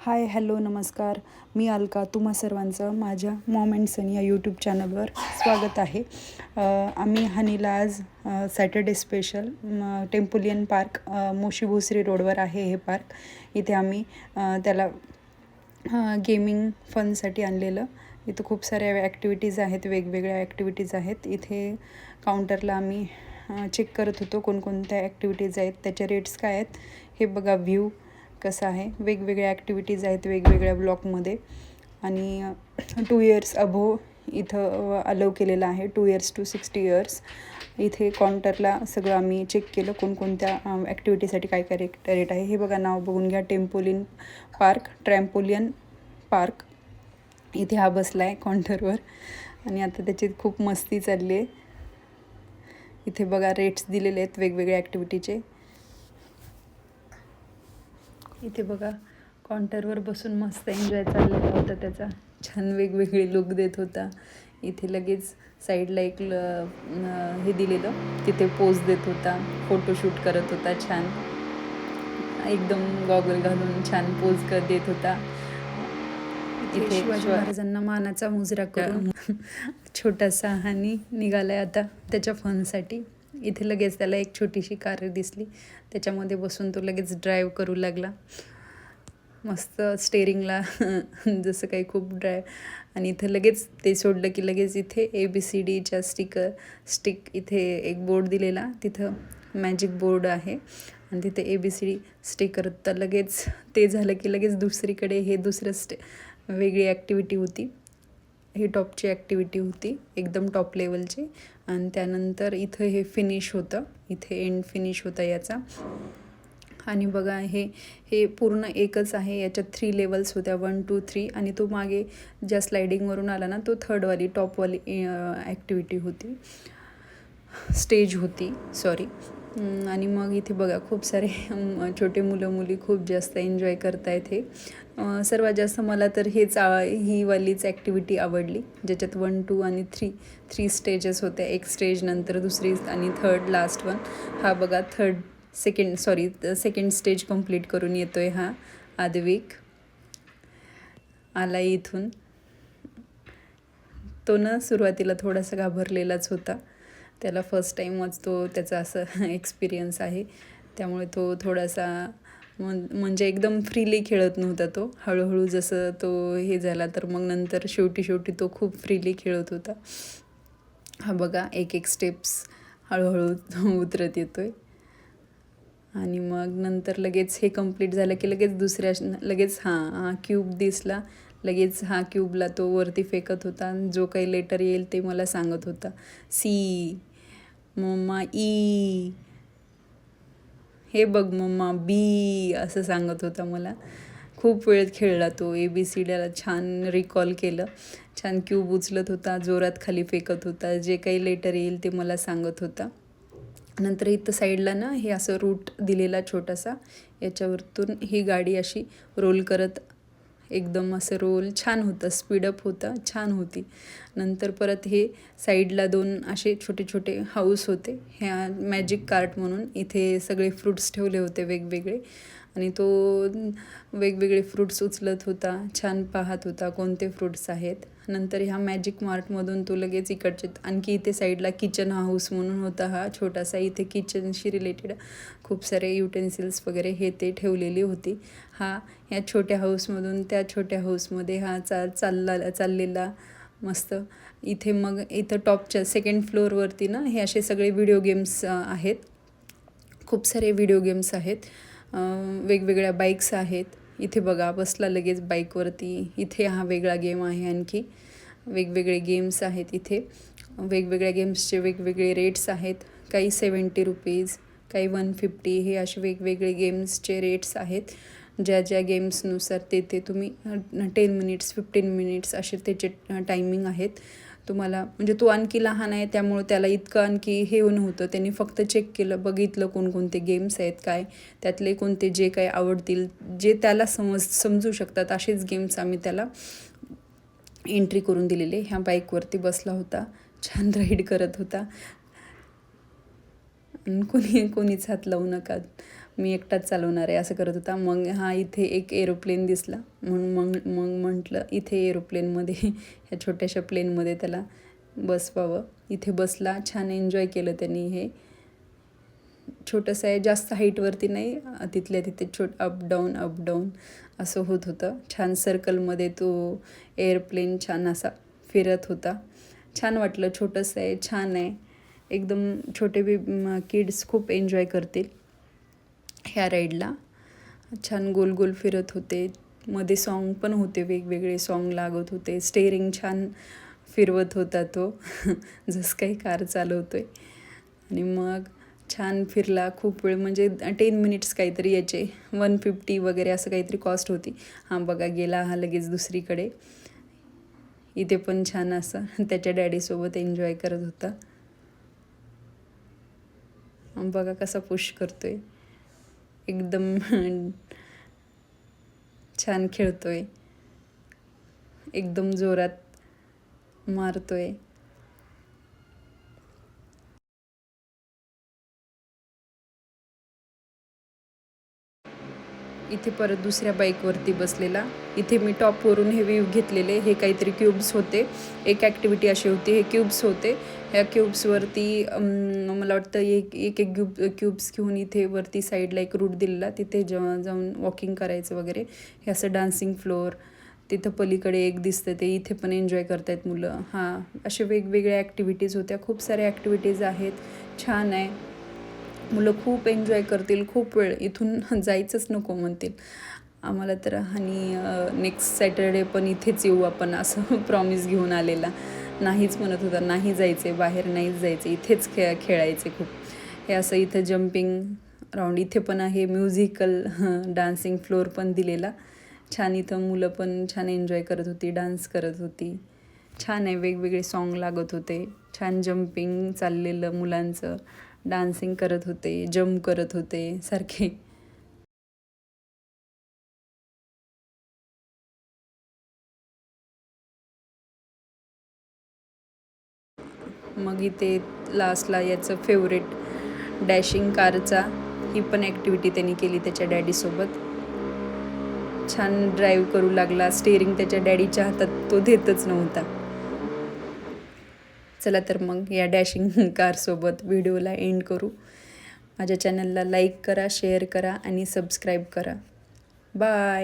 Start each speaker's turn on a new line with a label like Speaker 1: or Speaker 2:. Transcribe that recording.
Speaker 1: Hi hello नमस्कार. मी अलका. तुम्हा सर्वांचं माझ्या मॉम अँड सन या यूट्यूब चॅनलवर स्वागत आहे. आम्ही हनीला आज सॅटर्डे स्पेशल टेम्पोलियन पार्क मोशी भोसरी रोडवर आहे हे पार्क. इथे आम्ही त्याला गेमिंग फनसाठी आणलेलं. इथं खूप साऱ्या ॲक्टिव्हिटीज आहेत, वेगवेगळ्या ॲक्टिव्हिटीज आहेत. इथे काउंटरला आम्ही चेक करत होतो कोणकोणत्या ॲक्टिव्हिटीज आहेत, त्याचे रेट्स काय आहेत हे बघा. व्ह्यू कसं आहे, वेगवेगळ्या ॲक्टिव्हिटीज आहेत वेगवेगळ्या ब्लॉकमध्ये. आणि 2 इयर्स अबोव इथं अलाव केलेलं आहे, 2 इयर्स टू 60 इयर्स. इथे काउंटरला सगळं आम्ही चेक केलं कोणकोणत्या ॲक्टिव्हिटीसाठी काय काय रेट आहे. हे बघा, नाव बघून घ्या, टेम्पोलियन पार्क, ट्रॅम्पोलियन पार्क. इथे हा बसला आहे काउंटरवर आणि आता त्याची खूप मस्ती चालली आहे. इथे बघा रेट्स दिलेले आहेत वेगवेगळ्या ॲक्टिव्हिटीचे. इथे बघा काउंटरवर बसून मस्त एन्जॉय चाललेला होता त्याचा. छान वेगवेगळे लुक देत होता. इथे लगेच साईडला एक हे दिलेलं, तिथे पोज देत होता, फोटोशूट करत होता. छान एकदम गॉगल घालून छान पोज देत होता. इथे शिवाजी महाराजांना मानाचा मुजरा करून छोटासा हानी निघाला आहे आता त्याच्या फनसाठी. इथे लगेच त्याला एक छोटीशी कार दिसली, त्याच्यामध्ये बसून तो लगेच ड्राईव्ह करू लागला. मस्त स्टेअरिंगला जसं काही खूप आणि इथं लगेच ते सोडलं की लगेच इथे ABCDच्या स्टिक इथे एक बोर्ड दिलेला, तिथं मॅजिक बोर्ड आहे आणि तिथे ABCD स्टिकर. तर लगेच ते झालं की लगेच दुसरीकडे हे वेगळी ॲक्टिव्हिटी होती. ही टॉपची ॲक्टिव्हिटी होती, एकदम टॉप लेवलची. आणि त्यानंतर इथं हे फिनिश होतं, इथे एंड फिनिश होता याचा. आणि बघा हे पूर्ण एकच आहे. याच्यात 3 लेवल्स होत्या, 1 2 3. आणि तो मागे ज्या स्लायडिंगवरून आला ना, तो थर्डवाली टॉपवाली ॲक्टिव्हिटी होती, स्टेज होती, सॉरी. आणि मग इथे बघा खूप सारे छोटे मुलं मुली खूप जास्त एन्जॉय करतायत. हे सर्वात जास्त मला तर ही वालीच ॲक्टिव्हिटी आवडली, ज्याच्यात 1 2 आणि 3 स्टेजेस होत्या. एक स्टेज, नंतर दुसरी आणि थर्ड, लास्ट वन. हा बघा सेकंड स्टेज कंप्लीट करून येतोय हा आद्विक. आला इथून. तो ना सुरुवातीला थोडासा घाबरलेलाच होता, त्याला फर्स्ट टाईमच त्याचा असं एक्सपिरियन्स आहे, त्यामुळे तो थोडासा म्हणजे एकदम फ्रीली खेळत नव्हता. तो हळूहळू जसं तो हे झाला तर मग नंतर शेवटी तो खूप फ्रीली खेळत होता. हा बघा एक स्टेप्स हळूहळू उतरत येतोय. आणि मग नंतर लगेच हे कंप्लीट झालं की लगेच हा क्यूब दिसला. लगेच हा क्यूबला तो वरती फेकत होता. जो काही लेटर येईल ते मला सांगत होता. C, मम्मा E, हे बघ मम्मा B, असं सांगत होता मला. खूप वेळ खेळला तो. ABCDला छान रिकॉल केलं, छान क्यूब उचलत होता, जोरात खाली फेकत होता, जे काही लेटर येईल ते मला सांगत होता. नंतर इथं साईडला ना हे असं रूट दिलेला छोटासा, याच्यावरतून ही गाडी अशी रोल करत, एकदम असं रोल छान होतं, स्पीडअप होता, छान होती. नंतर परत हे साईडला 2 असे छोटे छोटे हाऊस होते, ह्या मॅजिक कार्ट म्हणून. इथे सगळे फ्रूट्स ठेवले होते वेगवेगळे, आणि तो वेगवेगळे फ्रूट्स उचलत होता, छान पाहत होता कोणते फ्रूट्स आहेत. नंतर ह्या मॅजिक मार्टमधून तो लगेच इकडचे आणखी इथे साईडला किचन हाऊस म्हणून होता हा छोटासा. इथे किचनशी रिलेटेड खूप सारे युटेन्सिल्स वगैरे हे ते ठेवलेली होती. ह्या छोट्या हाऊसमधून त्या छोट्या हाऊसमध्ये हा चाललेला मस्त. इथं टॉपच्या सेकंड फ्लोअरवरती ना हे असे सगळे व्हिडिओ गेम्स आहेत, खूप सारे व्हिडिओ गेम्स आहेत. वेगवेगळ्या बाईक्स आहेत. इथे बघा बसला लगेच बाईकवरती. इथे हा वेगळा गेम आहे. आणखी वेगवेगळे गेम्स आहेत इथे. वेगवेगळ्या गेम्सचे वेगवेगळे रेट्स आहेत. काही 70 रुपीज, काही 150, हे असे वेगवेगळे गेम्सचे रेट्स आहेत. ज्या गेम्सनुसार ते तुम्ही 10 मिनिट्स 15 मिनिट्स असे त्याचे टायमिंग आहेत तुम्हाला. म्हणजे तो आणखी लहान आहे, त्यामुळे त्याला इतकं आणखी हे नव्हतं. त्यांनी फक्त चेक केलं, बघितलं कोणकोणते गेम्स आहेत, काय त्यातले कोणते जे काही आवडतील, जे त्याला समजू शकतात असेच गेम्स आम्ही त्याला एंट्री करून दिलेले. ह्या बाईकवरती बसला होता, छान राईड करत होता. कोणीच हात लावू नका. मी एकटाच चालवणार आहे असं करत होता. मग हा इथे एक एरोप्लेन दिसला म्हणून मग म्हटलं इथे एरोप्लेनमध्ये ह्या छोट्याशा प्लेनमध्ये त्याला बसवावं. इथे बसला, छान एन्जॉय केलं त्यांनी. हे छोटंसं आहे, जास्त हाईटवरती नाही, तिथल्या तिथे अप डाऊन असं होत होतं. छान सर्कलमध्ये तो एअरप्लेन छान असा फिरत होता. छान वाटलं. छोटंसं आहे, छान आहे, एकदम छोटे किड्स खूप एन्जॉय करतील ह्या राईडला. छान गोल गोल फिरत होते. मध्ये सॉन्ग पण होते, वेगवेगळे सॉन्ग लागत होते. स्टेअरिंग छान फिरवत होता तो जसं काही कार चालवतोय. आणि मग छान फिरला खूप वेळ, म्हणजे 10 मिनिट्स काहीतरी याचे 150 वगैरे असं काहीतरी कॉस्ट होती. हां बघा, गेला हा लगेच दुसरीकडे. इथे पण छान असं त्याच्या डॅडीसोबत एन्जॉय करत होता. बघा कसा पुश करतोय, एकदम छान खेळतोय, एकदम जोरात मारतोय. इथे परत दुसऱ्या बाईकवरती बसलेला. इथे मी टॉपवरून हे व्ह्यू घेतलेले. हे काहीतरी क्यूब्स होते, एक ॲक्टिव्हिटी अशी होती. हे क्यूब्स होते. ह्या क्यूब्सवरती मला वाटतं एक क्यूब्स घेऊन इथे वरती साईडला एक रूट दिलेला, तिथे जाऊन वॉकिंग करायचं वगैरे. हे असं डान्सिंग फ्लोअर. तिथं पलीकडे एक दिसतं, ते इथे पण एन्जॉय करतायत मुलं. हां, असे वेगवेगळ्या ॲक्टिव्हिटीज होत्या. खूप साऱ्या ॲक्टिव्हिटीज आहेत. छान आहे. मुलं खूप एन्जॉय करतील. खूप वेळ इथून जायचंच नको म्हणतील आम्हाला तर. आणि नेक्स्ट सॅटर्डे पण इथेच येऊ आपण असं प्रॉमिस घेऊन आलेला. नाहीच म्हणत होता, नाही जायचे बाहेर, नाहीच जायचे, इथेच खेळायचे खूप. हे असं इथं जम्पिंग राऊंड, इथे पण आहे म्युझिकल डान्सिंग फ्लोअर पण दिलेला. छान, इथं मुलं पण छान एन्जॉय करत होती, डान्स करत होती. छान आहे, वेगवेगळे सॉन्ग लागत होते. छान जम्पिंग चाललेलं मुलांचं, डान्सिंग करत होते, जम्प करत होते सारखे. मग इथे लास्टला याचं फेवरेट डॅशिंग कारचा ही पण ॲक्टिव्हिटी त्यांनी केली त्याच्या डॅडीसोबत. छान ड्राईव्ह करू लागला. स्टेअरिंग त्याच्या डॅडीच्या हातात तो देतच नव्हता. चला तर मग या डॅशिंग कारसोबत व्हिडिओला एंड करू. माझ्या चॅनलला लाईक करा, शेअर करा आणि सबस्क्राईब करा. बाय.